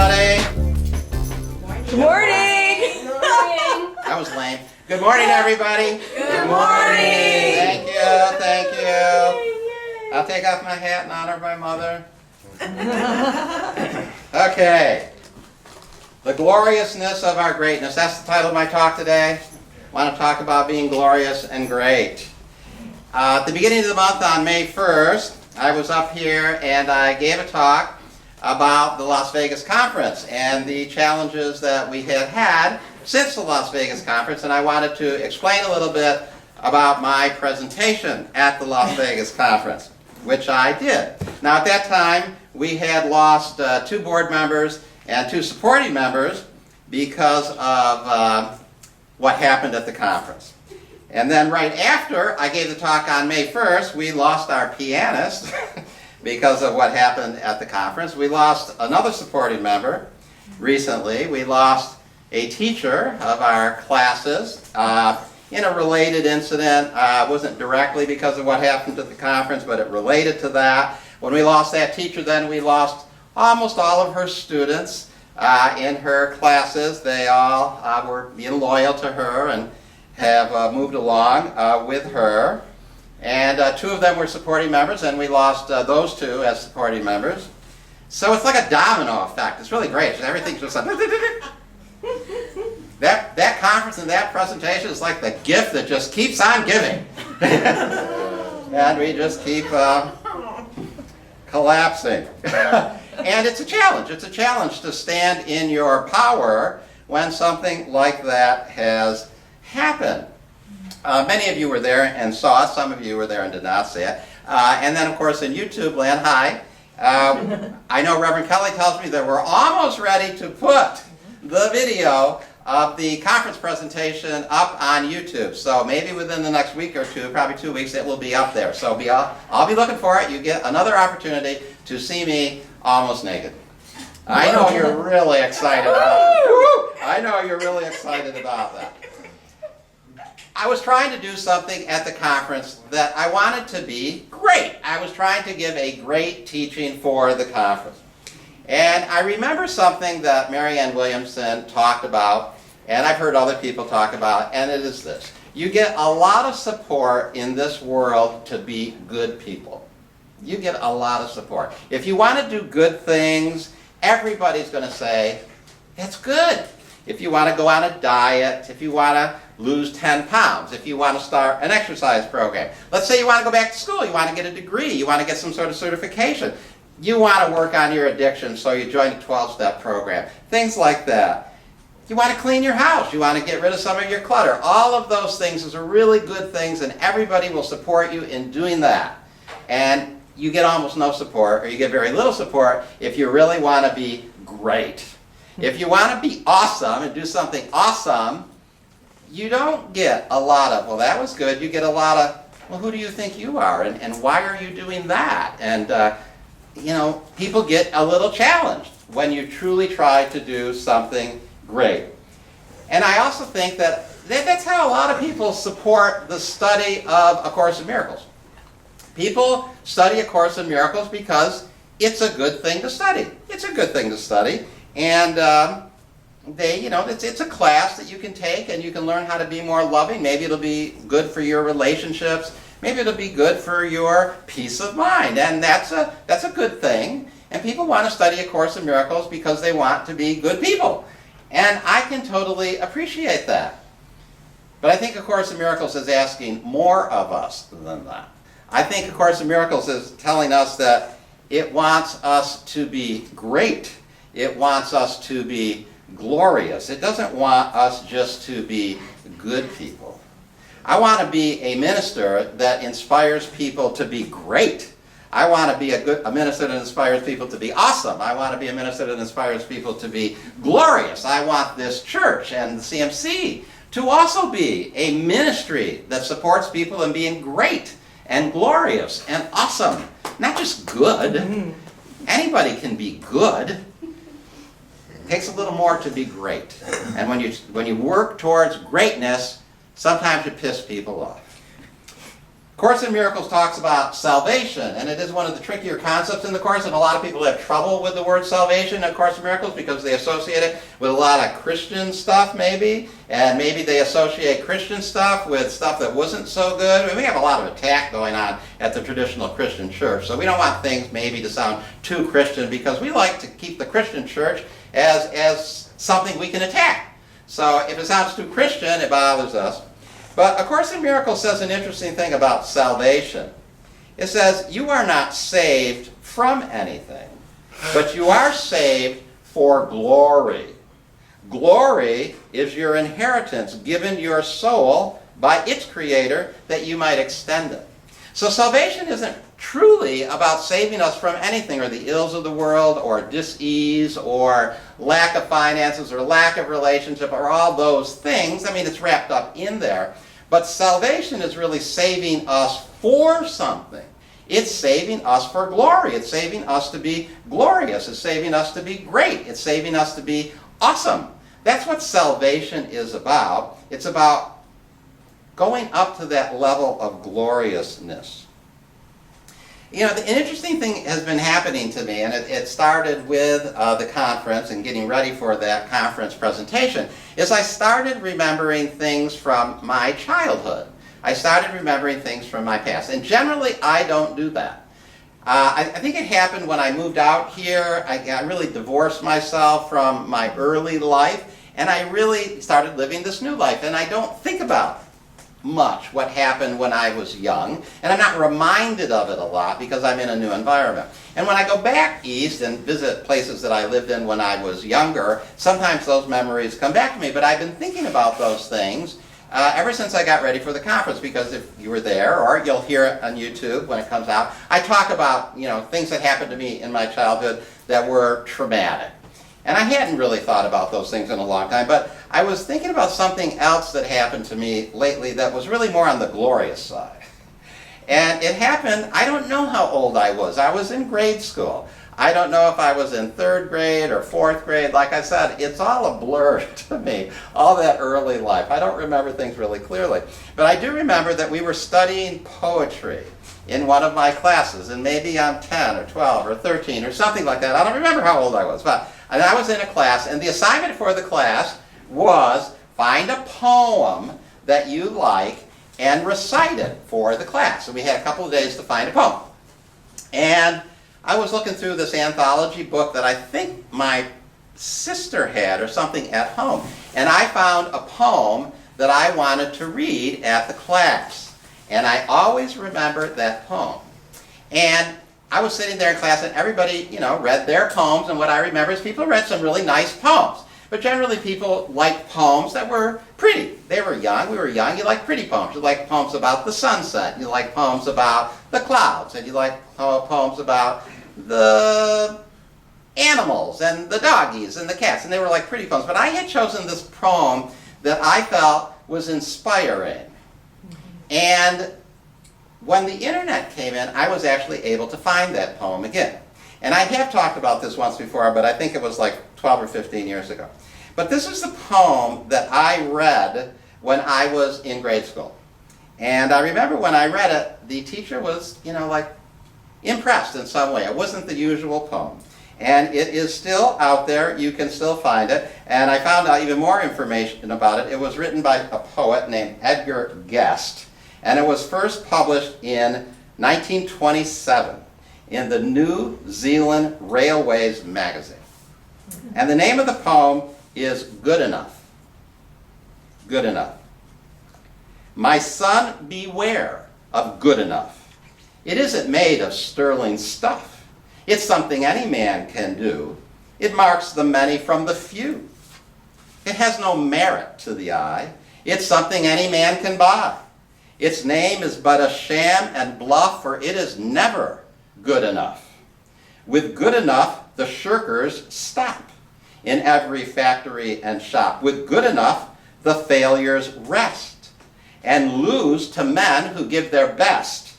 everybody. Good morning. That was lame. Good morning, everybody. Good morning. Thank you, thank you. I'll take off my hat in honor of my mother. Okay. The gloriousness of our greatness. That's the title of my talk today. I want to talk about being glorious and great. At the beginning of the month on May 1st, I was up here and I gave a talk about the Las Vegas conference and the challenges that we had had since the Las Vegas conference, and I wanted to explain a little bit about my presentation at the Las Vegas conference, which I did. Now at that time, we had lost 2 board members and 2 supporting members because of what happened at the conference. And then right after I gave the talk on May 1st, we lost our pianist because of what happened at the conference. We lost another supporting member recently. We lost a teacher of our classes in a related incident. It wasn't directly because of what happened at the conference, but it related to that. When we lost that teacher, then we lost almost all of her students in her classes. They all were being loyal to her and have moved along with her. And 2 of them were supporting members, and we lost those 2 as supporting members. So it's like a domino effect. It's really great. Everything's just like... That conference and that presentation is like the gift that just keeps on giving. And we just keep collapsing. And it's a challenge. It's a challenge to stand in your power when something like that has happened. Many of you were there and saw it. Some of you were there and did not see it. And then, of course, in YouTube land, hi. I know Reverend Kelly tells me that we're almost ready to put the video of the conference presentation up on YouTube. So maybe within the next week or 2, probably 2 weeks, it will be up there. So I'll be looking for it. You get another opportunity to see me almost naked. I know you're really excited about it. I know you're really excited about that. I was trying to do something at the conference that I wanted to be great. I was trying to give a great teaching for the conference. And I remember something that Mary Ann Williamson talked about, and I've heard other people talk about, and it is this. You get a lot of support in this world to be good people. You get a lot of support. If you want to do good things, everybody's going to say, that's good. If you want to go on a diet, if you want to lose 10 pounds, if you want to start an exercise program. Let's say you want to go back to school, you want to get a degree, you want to get some sort of certification. You want to work on your addiction, so you join a 12-step program. Things like that. You want to clean your house, you want to get rid of some of your clutter. All of those things are really good things, and everybody will support you in doing that. And you get almost no support, or you get very little support, if you really want to be great. If you want to be awesome and do something awesome, you don't get a lot of, well, that was good. You get a lot of, well, who do you think you are? And why are you doing that? And, you know, people get a little challenged when you truly try to do something great. And I also think that that's how a lot of people support the study of A Course in Miracles. People study A Course in Miracles because it's a good thing to study. It's a good thing to study. And it's a class that you can take and you can learn how to be more loving. Maybe it'll be good for your relationships. Maybe it'll be good for your peace of mind. And that's a good thing. And people want to study A Course in Miracles because they want to be good people. And I can totally appreciate that. But I think A Course in Miracles is asking more of us than that. I think A Course in Miracles is telling us that it wants us to be great. It wants us to be glorious. It doesn't want us just to be good people. I want to be a minister that inspires people to be great. I want to be a minister that inspires people to be awesome. I want to be a minister that inspires people to be glorious. I want this church and the CMC to also be a ministry that supports people in being great and glorious and awesome. Not just good. Anybody can be good. It takes a little more to be great. And when you work towards greatness, sometimes you piss people off. Course in Miracles talks about salvation, and it is one of the trickier concepts in the Course, and a lot of people have trouble with the word salvation in Course in Miracles because they associate it with a lot of Christian stuff maybe, and maybe they associate Christian stuff with stuff that wasn't so good. I mean, we have a lot of attack going on at the traditional Christian church, so we don't want things maybe to sound too Christian because we like to keep the Christian church as something we can attack. So if it sounds too Christian, it bothers us. But A Course in Miracles says an interesting thing about salvation. It says, you are not saved from anything, but you are saved for glory. Glory is your inheritance given your soul by its creator that you might extend it. So salvation isn't truly about saving us from anything, or the ills of the world, or dis-ease, or lack of finances, or lack of relationship, or all those things. I mean, it's wrapped up in there. But salvation is really saving us for something. It's saving us for glory. It's saving us to be glorious. It's saving us to be great. It's saving us to be awesome. That's what salvation is about. It's about going up to that level of gloriousness. You know, an interesting thing has been happening to me, and it started with the conference and getting ready for that conference presentation, is I started remembering things from my childhood. I started remembering things from my past. And generally, I don't do that. I think it happened when I moved out here. I really divorced myself from my early life, and I really started living this new life. And I don't think about much what happened when I was young, and I'm not reminded of it a lot because I'm in a new environment. And when I go back east and visit places that I lived in when I was younger, sometimes those memories come back to me, but I've been thinking about those things ever since I got ready for the conference, because if you were there, or you'll hear it on YouTube when it comes out, I talk about, things that happened to me in my childhood that were traumatic. And I hadn't really thought about those things in a long time, but I was thinking about something else that happened to me lately that was really more on the glorious side. And it happened, I don't know how old I was. I was in grade school. I don't know if I was in 3rd grade or 4th grade. Like I said, it's all a blur to me, all that early life. I don't remember things really clearly. But I do remember that we were studying poetry in one of my classes, and maybe I'm 10 or 12 or 13 or something like that. I don't remember how old I was, but I was in a class, and the assignment for the class was find a poem that you like and recite it for the class. So we had a couple of days to find a poem. And I was looking through this anthology book that I think my sister had or something at home, and I found a poem that I wanted to read at the class. And I always remember that poem. And I was sitting there in class, and everybody, read their poems, and what I remember is people read some really nice poems. But generally people liked poems that were pretty. They were young, we were young, you liked pretty poems. You liked poems about the sunset, you liked poems about the clouds, and you liked poems about the animals, and the doggies, and the cats, and they were like pretty poems. But I had chosen this poem that I felt was inspiring. And when the internet came in, I was actually able to find that poem again. And I have talked about this once before, but I think it was like 12 or 15 years ago. But this is the poem that I read when I was in grade school. And I remember when I read it, the teacher was, impressed in some way. It wasn't the usual poem. And it is still out there. You can still find it. And I found out even more information about it. It was written by a poet named Edgar Guest. And it was first published in 1927 in the New Zealand Railways magazine. And the name of the poem is Good Enough. Good enough. My son, beware of good enough. It isn't made of sterling stuff. It's something any man can do. It marks the many from the few. It has no merit to the eye. It's something any man can buy. Its name is but a sham and bluff, for it is never good enough. With good enough, the shirkers stop in every factory and shop. With good enough, the failures rest and lose to men who give their best.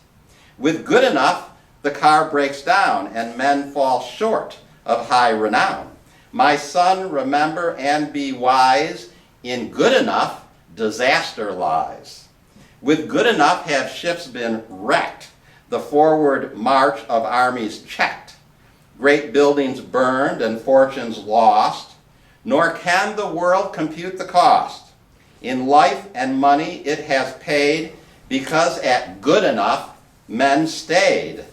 With good enough, the car breaks down and men fall short of high renown. My son, remember and be wise. In good enough, disaster lies. With good enough have ships been wrecked, the forward march of armies checked, great buildings burned and fortunes lost, nor can the world compute the cost. In life and money it has paid, because at good enough men stayed.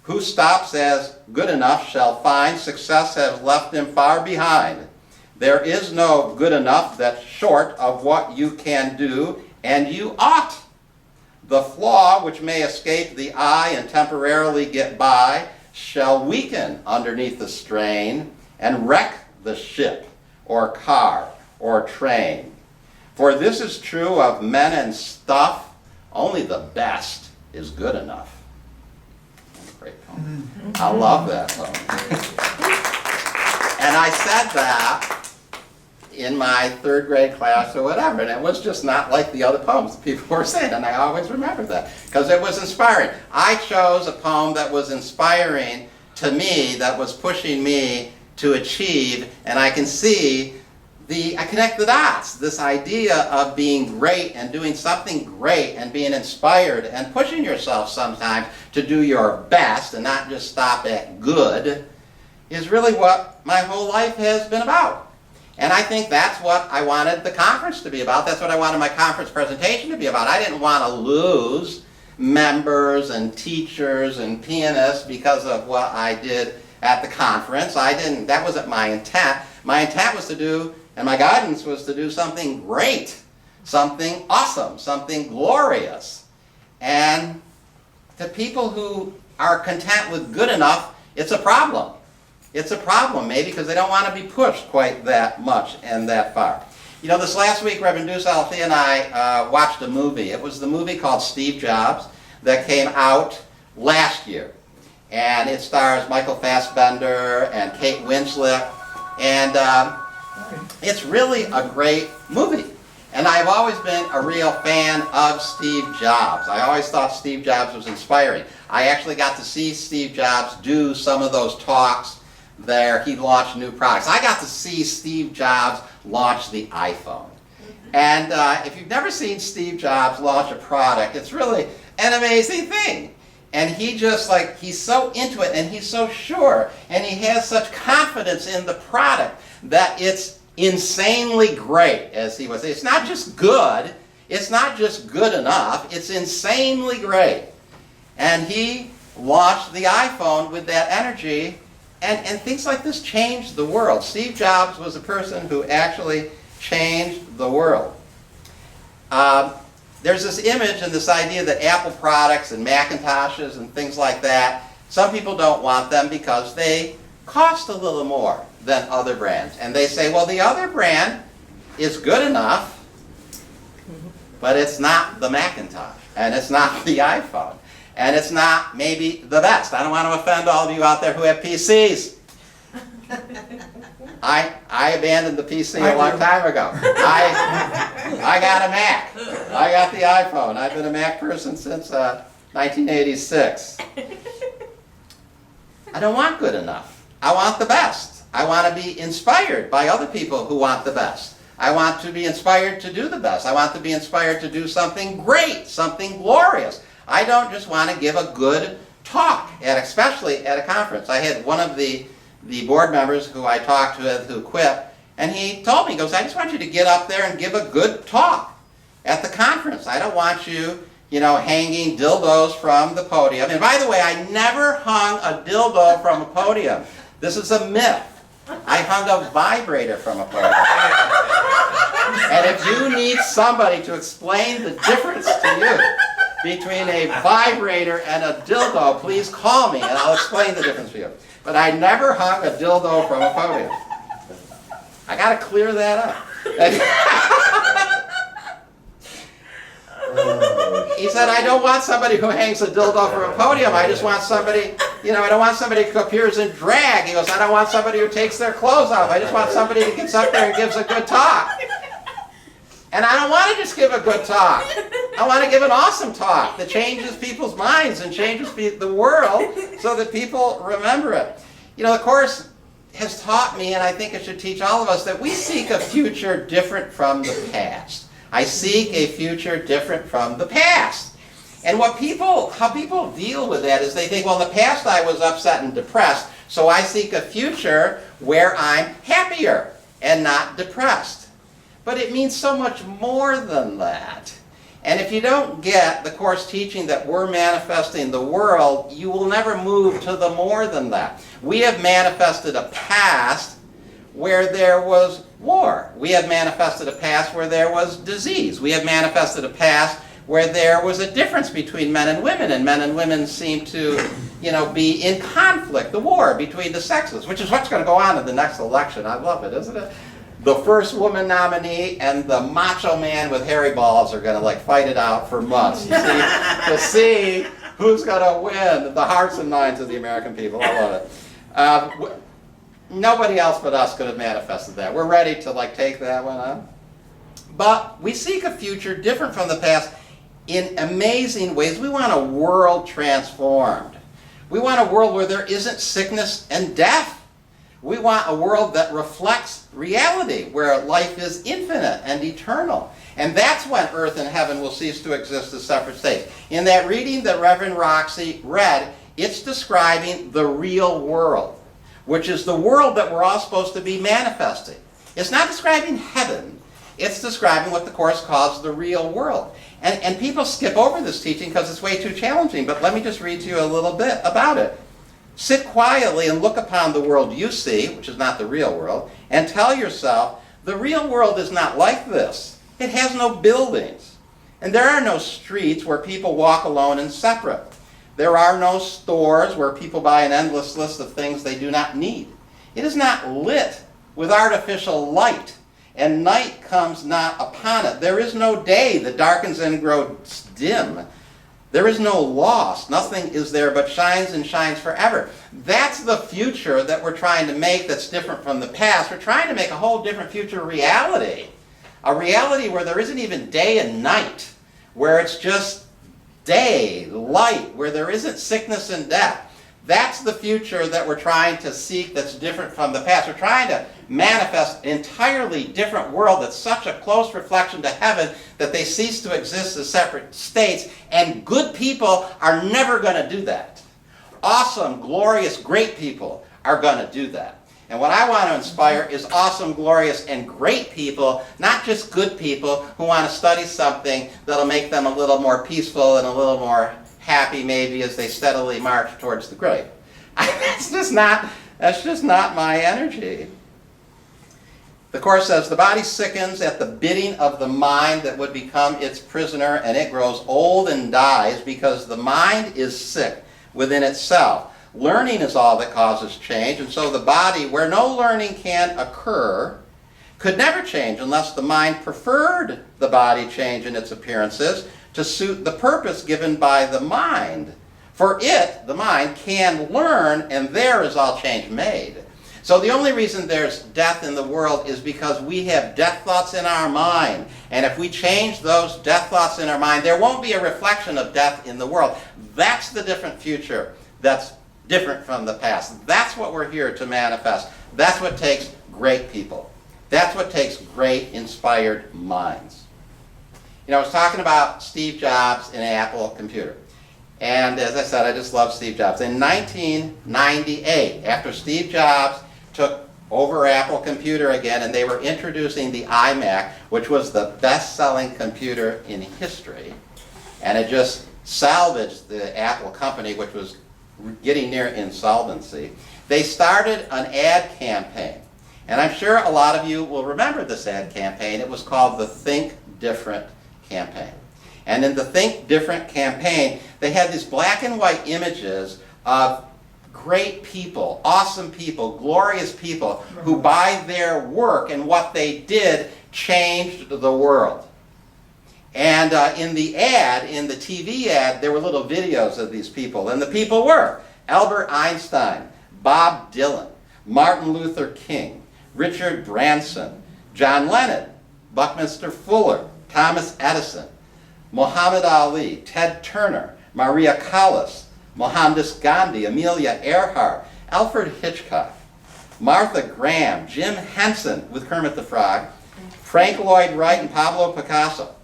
Who stops as good enough shall find success has left him far behind. There is no good enough that's short of what you can do, and you ought. The flaw which may escape the eye and temporarily get by shall weaken underneath the strain and wreck the ship or car or train. For this is true of men and stuff, only the best is good enough. Great poem. I love that poem. And I said that in my third grade class or whatever, and it was just not like the other poems people were saying, and I always remember that because it was inspiring. I chose a poem that was inspiring to me, that was pushing me to achieve, and I can see I connect the dots, this idea of being great and doing something great and being inspired and pushing yourself sometimes to do your best and not just stop at good is really what my whole life has been about. And I think that's what I wanted the conference to be about. That's what I wanted my conference presentation to be about. I didn't want to lose members and teachers and pianists because of what I did at the conference. That wasn't my intent. My intent was to do, and my guidance was to do something great, something awesome, something glorious. And to people who are content with good enough, it's a problem. It's a problem, maybe, because they don't want to be pushed quite that much and that far. You know, this last week, Reverend Deuce Althea and I watched a movie. It was the movie called Steve Jobs that came out last year. And it stars Michael Fassbender and Kate Winslet. And it's really a great movie. And I've always been a real fan of Steve Jobs. I always thought Steve Jobs was inspiring. I actually got to see Steve Jobs do some of those talks there. He launched new products. I got to see Steve Jobs launch the iPhone. And if you've never seen Steve Jobs launch a product, it's really an amazing thing. And he just he's so into it and he's so sure. And he has such confidence in the product that it's insanely great, as he was saying. It's not just good. It's not just good enough. It's insanely great. And he launched the iPhone with that energy. And things like this changed the world. Steve Jobs was a person who actually changed the world. There's this image and this idea that Apple products and Macintoshes and things like that, some people don't want them because they cost a little more than other brands. And they say, well, the other brand is good enough, but it's not the Macintosh, and it's not the iPhone, and it's not maybe the best. I don't want to offend all of you out there who have PCs. I abandoned the PC a long time ago. I got a Mac. I got the iPhone. I've been a Mac person since 1986. I don't want good enough. I want the best. I want to be inspired by other people who want the best. I want to be inspired to do the best. I want to be inspired to do something great, something glorious. I don't just want to give a good talk, especially at a conference. I had one of the board members who I talked with who quit, and he told me, he goes, I just want you to get up there and give a good talk at the conference. I don't want you, hanging dildos from the podium. And by the way, I never hung a dildo from a podium. This is a myth. I hung a vibrator from a podium. And if you need somebody to explain the difference to you between a vibrator and a dildo, please call me and I'll explain the difference to you. But I never hung a dildo from a podium. I got to clear that up. He said, I don't want somebody who hangs a dildo from a podium. I just want somebody, I don't want somebody who appears in drag. He goes, I don't want somebody who takes their clothes off. I just want somebody who gets up there and gives a good talk. And I don't want to just give a good talk. I want to give an awesome talk that changes people's minds and changes the world so that people remember it. The course has taught me, and I think it should teach all of us, that we seek a future different from the past. I seek a future different from the past. And how people deal with that is they think, well, in the past I was upset and depressed, so I seek a future where I'm happier and not depressed. But it means so much more than that. And if you don't get the Course teaching that we're manifesting the world, you will never move to the more than that. We have manifested a past where there was war. We have manifested a past where there was disease. We have manifested a past where there was a difference between men and women seem to, be in conflict, the war between the sexes, which is what's going to go on in the next election. I love it, isn't it? The first woman nominee and the macho man with hairy balls are going to fight it out for months, to see who's going to win the hearts and minds of the American people. I love it. Nobody else but us could have manifested that. We're ready to take that one on. But we seek a future different from the past in amazing ways. We want a world transformed. We want a world where there isn't sickness and death. We want a world that reflects reality, where life is infinite and eternal. And that's when earth and heaven will cease to exist as separate states. In that reading that Reverend Roxy read, it's describing the real world, which is the world that we're all supposed to be manifesting. It's not describing heaven. It's describing what the Course calls the real world. And people skip over this teaching because it's way too challenging, but let me just read to you a little bit about it. Sit quietly and look upon the world you see, which is not the real world, and tell yourself, the real world is not like this. It has no buildings, and there are no streets where people walk alone and separate. There are no stores where people buy an endless list of things they do not need. It is not lit with artificial light, and night comes not upon it. There is no day that darkens and grows dim. There is no loss. Nothing is there but shines and shines forever. That's the future that we're trying to make that's different from the past. We're trying to make a whole different future reality. A reality where there isn't even day and night, where it's just day, light, where there isn't sickness and death. That's the future that we're trying to seek that's different from the past. We're trying to manifest an entirely different world that's such a close reflection to heaven that they cease to exist as separate states, and good people are never going to do that. Awesome, glorious, great people are going to do that. And what I want to inspire is awesome, glorious, and great people, not just good people who want to study something that'll make them a little more peaceful and a little more happy maybe as they steadily march towards the grave. That's just not my energy. The Course says, the body sickens at the bidding of the mind that would become its prisoner, and it grows old and dies because the mind is sick within itself. Learning is all that causes change, and so the body, where no learning can occur, could never change unless the mind preferred the body change in its appearances to suit the purpose given by the mind. For it, the mind, can learn, and there is all change made. So the only reason there's death in the world is because we have death thoughts in our mind. And if we change those death thoughts in our mind, there won't be a reflection of death in the world. That's the different future that's different from the past. That's what we're here to manifest. That's what takes great people. That's what takes great, inspired minds. I was talking about Steve Jobs and Apple computer. And as I said, I just love Steve Jobs. In 1998, after Steve Jobs took over Apple Computer again, and they were introducing the iMac, which was the best-selling computer in history, and it just salvaged the Apple company, which was getting near insolvency. They started an ad campaign. And I'm sure a lot of you will remember this ad campaign. It was called the Think Different campaign. And in the Think Different campaign, they had these black and white images of great people, awesome people, glorious people who by their work and what they did changed the world. And in the ad, in the TV ad, there were little videos of these people. And the people were Albert Einstein, Bob Dylan, Martin Luther King, Richard Branson, John Lennon, Buckminster Fuller, Thomas Edison, Muhammad Ali, Ted Turner, Maria Callas, Mohandas Gandhi, Amelia Earhart, Alfred Hitchcock, Martha Graham, Jim Henson with Kermit the Frog, Frank Lloyd Wright and Pablo Picasso.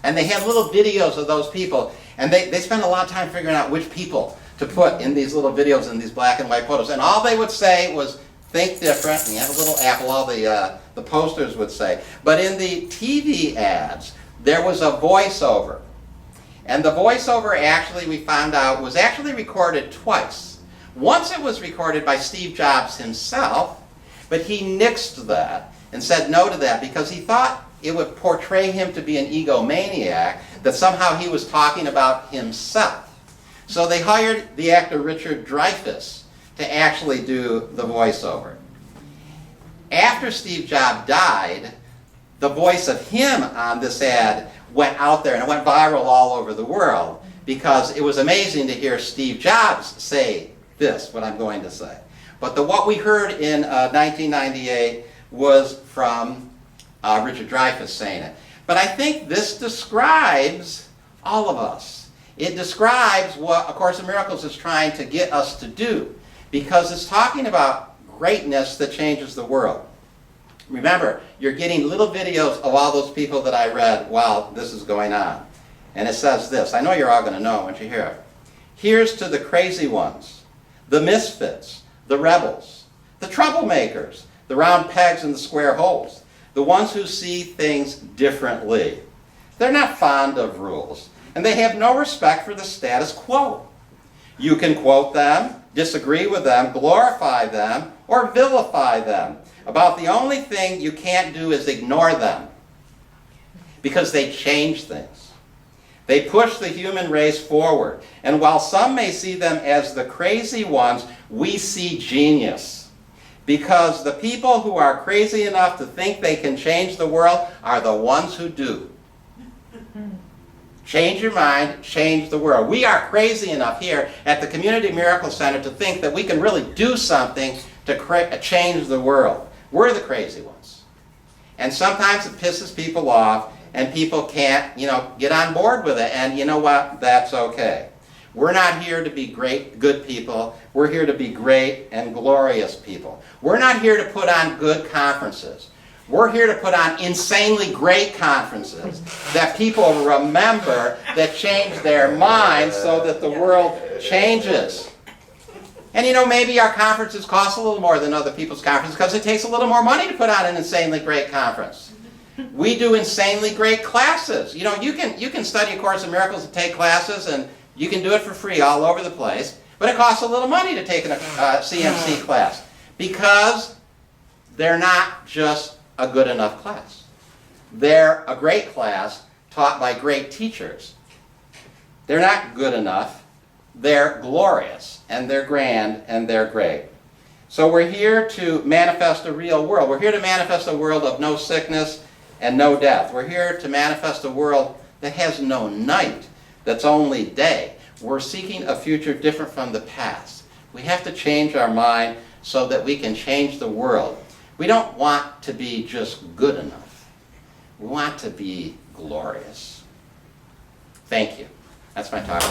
And they had little videos of those people, and they spent a lot of time figuring out which people to put in these little videos in these black and white photos. And all they would say was, think different, and you have a little apple, all the posters would say. But in the TV ads, there was a voiceover. And the voiceover actually, we found out, was actually recorded twice. Once it was recorded by Steve Jobs himself, but he nixed that and said no to that because he thought it would portray him to be an egomaniac, that somehow he was talking about himself. So they hired the actor Richard Dreyfuss to actually do the voiceover. After Steve Jobs died, the voice of him on this ad went out there and it went viral all over the world because it was amazing to hear Steve Jobs say this, what I'm going to say. But what we heard in 1998 was from Richard Dreyfuss saying it. But I think this describes all of us. It describes what A Course in Miracles is trying to get us to do, because it's talking about greatness that changes the world. Remember, you're getting little videos of all those people that I read while this is going on. And it says this. I know you're all going to know it once you hear it. Here's to the crazy ones, the misfits, the rebels, the troublemakers, the round pegs in the square holes, the ones who see things differently. They're not fond of rules, and they have no respect for the status quo. You can quote them, disagree with them, glorify them, or vilify them. About the only thing you can't do is ignore them, because they change things. They push the human race forward. And while some may see them as the crazy ones, we see genius. Because the people who are crazy enough to think they can change the world are the ones who do. Change your mind, change the world. We are crazy enough here at the Community Miracle Center to think that we can really do something to change the world. We're the crazy ones. And sometimes it pisses people off and people can't, get on board with it. And you know what? That's okay. We're not here to be great, good people. We're here to be great and glorious people. We're not here to put on good conferences. We're here to put on insanely great conferences that people remember, that change their minds so that the world changes. And maybe our conferences cost a little more than other people's conferences because it takes a little more money to put on an insanely great conference. We do insanely great classes. You can study A Course in Miracles and take classes, and you can do it for free all over the place, but it costs a little money to take a CMC class because they're not just a good enough class. They're a great class taught by great teachers. They're not good enough. They're glorious, and they're grand, and they're great. So we're here to manifest a real world. We're here to manifest a world of no sickness and no death. We're here to manifest a world that has no night, that's only day. We're seeking a future different from the past. We have to change our mind so that we can change the world. We don't want to be just good enough. We want to be glorious. Thank you. That's my talk.